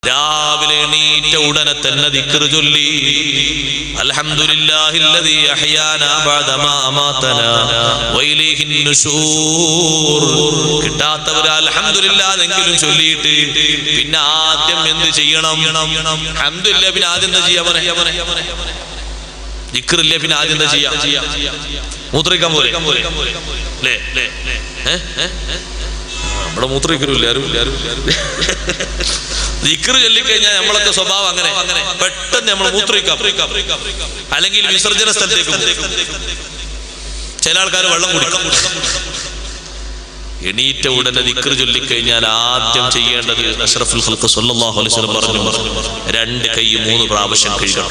രാവിലെ എണീറ്റ ഉടനെ തന്നെ ദിക്ർ ചൊല്ലി അൽഹംദുലില്ലാഹില്ലദീ അഹ്യാനാ ബഅദമാ അമാതനാ വഇലൈഹിൻ നുശൂർ. കിട്ടാത്തവർ അൽഹംദുലില്ലാഹ് എങ്കിലും ചൊല്ലിയിട്ട് പിന്നെ ആദ്യം എന്ത് ചെയ്യണം? അൽഹംദുലില്ലാഹ് പിന്നെ ആദ്യം എന്താ ചെയ്യാ? ദിക്റില്ല പിന്നെ ആദ്യം എന്താ ചെയ്യാ? മൂത്രിക്കാൻ പോലെ അല്ലേ? നമ്മുടെ മൂത്രിക്കലില്ല ആരും. ദിക്ർ ചൊല്ലിക്കഴിഞ്ഞാൽ നമ്മളൊക്കെ സ്വഭാവം അങ്ങനെ പെട്ടെന്ന് നമ്മൾ മൂത്രിക്കാം, അല്ലെങ്കിൽ വിസർജന സ്ഥലത്തേക്ക്. ചില ആൾക്കാർ വെള്ളം കുടിക്കും. എണീറ്റ ഉടനെ ദിക്ർ ചൊല്ലിക്കഴിഞ്ഞാൽ ആദ്യം ചെയ്യേണ്ടത് അഷ്റഫുൽ ഖൽഖ് സ്വല്ലല്ലാഹു അലൈഹി വസല്ലം പറഞ്ഞു, 2 കൈ 3 പ്രാവശ്യം കഴുകണം.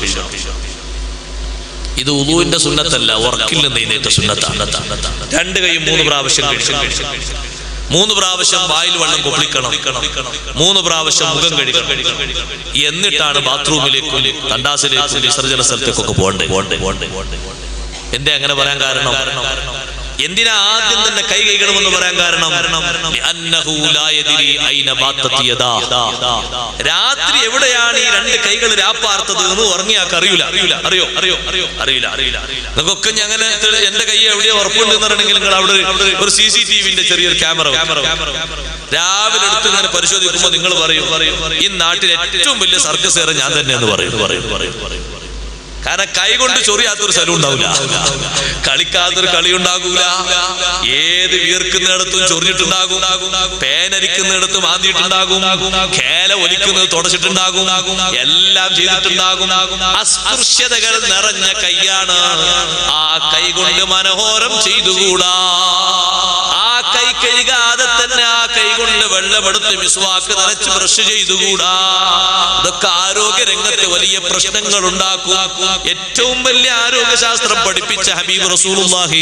ഇത് ഉളൂവിന്റെ സുന്നത്തല്ല, ഉറക്കിൽ നിന്ന് എഴുന്നേറ്റ സുന്നത്താണ്. 2 കൈ 3 പ്രാവശ്യം കഴുകണം. 3 പ്രാവശ്യം വായിൽ വെള്ളം കൊപ്പിളിക്കണം. 3 പ്രാവശ്യം മുഖം കഴുകണം. എന്നിട്ടാണ് ബാത്റൂമിലേക്കും കണ്ടാസിലേക്കും വിസർജന സ്ഥലത്തേക്കൊക്കെ പോകണ്ടേ. എന്തേ അങ്ങനെ പറയാൻ കാരണം? എന്തിനാ ആദ്യം തന്നെ കൈ കഴുകണമെന്ന് പറയാൻ കാരണം? രാത്രി എവിടെയാണ് ഈ 2 കൈകൾ രാപ്പാർത്തത് എന്ന് ഉറങ്ങിയാക്ക് അറിയില്ല. നിങ്ങൾക്കൊക്കെ അങ്ങനെ എന്റെ കൈ എവിടെയോ ഉറപ്പുണ്ടെന്ന് പറയണമെങ്കിൽ നിങ്ങൾ അവിടെ ഒരു CCTVന്റെ ചെറിയൊരു ക്യാമറ രാവിലെ എടുത്ത് ഇങ്ങനെ പരിശോധിക്കുമ്പോൾ നിങ്ങൾ പറയും ഈ നാട്ടിൽ ഏറ്റവും വലിയ സർക്കസ് ഏറെ ഞാൻ തന്നെ എന്ന് പറയും. കാരണം കൈ കൊണ്ട് ചൊറിയാത്തൊരു സ്ഥലം ഉണ്ടാവില്ല, കളിക്കാത്തൊരു കളി ഉണ്ടാകൂല. ഏത് വീർക്കുന്നിടത്തും ചൊറിഞ്ഞിട്ടുണ്ടാകും, പേനരിക്കുന്നിടത്തും ആന്തിയിട്ടുണ്ടാകും, കേല ഒലിക്കുന്നത് തുടച്ചിട്ടുണ്ടാകും, എല്ലാം ചെയ്തിട്ടുണ്ടാകും. അസ്പൃശ്യതകൾ നിറഞ്ഞ കൈയാണ്. ആ കൈ കൊണ്ട് മനോഹരം ചെയ്തുകൂടാ. ആ കൈ കഴുകാതെ തന്നെ ആ കൈ കൊണ്ട് വെള്ളമെടുത്ത് മിസ്വാക്ക് നനച്ച് ബ്രഷ് ചെയ്തുകൂടാ. ഇതൊക്കെ ആരോഗ്യ രംഗത്ത് വലിയ പ്രശ്നങ്ങൾ ഉണ്ടാക്കും. ഏറ്റവും വലിയ ആരോഗ്യശാസ്ത്രം പഠിപ്പിച്ച ഹബീബ് റസൂലുള്ളാഹി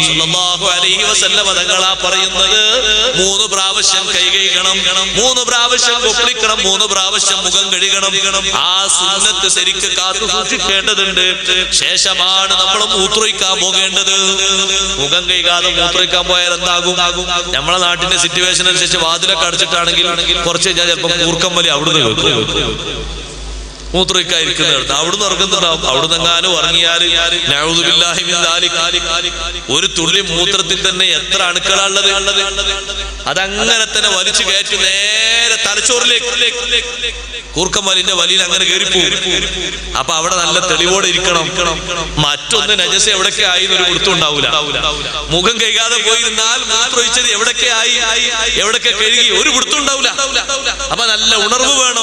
സ്വല്ലല്ലാഹു അലൈഹി വസല്ലം തങ്ങളാ പറയുന്നത് 3 പ്രാവശ്യം കൈ കഴുകണം, 3 പ്രാവശ്യം കൊപ്പിളിക്കണം, 3 പ്രാവശ്യം മുഖം കഴുകണം. ആ സുന്നത്ത് ശരിക്ക് കാത്തു സൂക്ഷിക്കേണ്ടതുണ്ട്. ശേഷമാണ് നമ്മൾ മൂത്രമൊഴിക്കാൻ പോകേണ്ടത്. മുഖം കഴുകാതെ മൂത്രമൊഴിക്കാൻ പോയാൽ എന്താകും? നമ്മളെ നാട്ടിന്റെ സിറ്റുവേഷൻ അനുസരിച്ച് വാതിലൊക്കെ അടച്ചിട്ടാണെങ്കിൽ കുറച്ച് കഴിഞ്ഞാൽ ചിലപ്പോൾ കൂർക്കം വലി അവിടുന്ന് കേൾക്കും. മൂത്രമൊഴിക്കാതിരിക്കുന്നിടത്ത് അവിടുന്ന് ഇറങ്ങുന്നുണ്ടാവും. അവിടുന്ന് എങ്ങാനും ഇറങ്ങിയാൽ ഒരു തുള്ളി മൂത്രത്തിൽ തന്നെ എത്ര അണുക്കളാണുള്ളത്. അതങ്ങനെ തന്നെ വലിച്ചു കയറ്റി നേരെ തലച്ചോറിലേക്ക് കൂർക്കം വലിന്റെ വലിയിൽ അങ്ങനെ കയറിപ്പോകും. അപ്പൊ അവിടെ നല്ല തെളിവോടെ ഇരിക്കണം. മറ്റൊന്ന് നജസ് എവിടൊക്കെ ആയി എന്നൊരു പിടുത്തം ഉണ്ടാവൂല. മുഖം കഴുകാതെ പോയിരുന്നാൽ മൂത്രമൊഴിച്ചത് എവിടൊക്കെ ആയി, എവിടൊക്കെ കഴുകി ഒരു പിടുത്തം ഉണ്ടാവില്ല. അപ്പൊ നല്ല ഉണർവ് വേണം.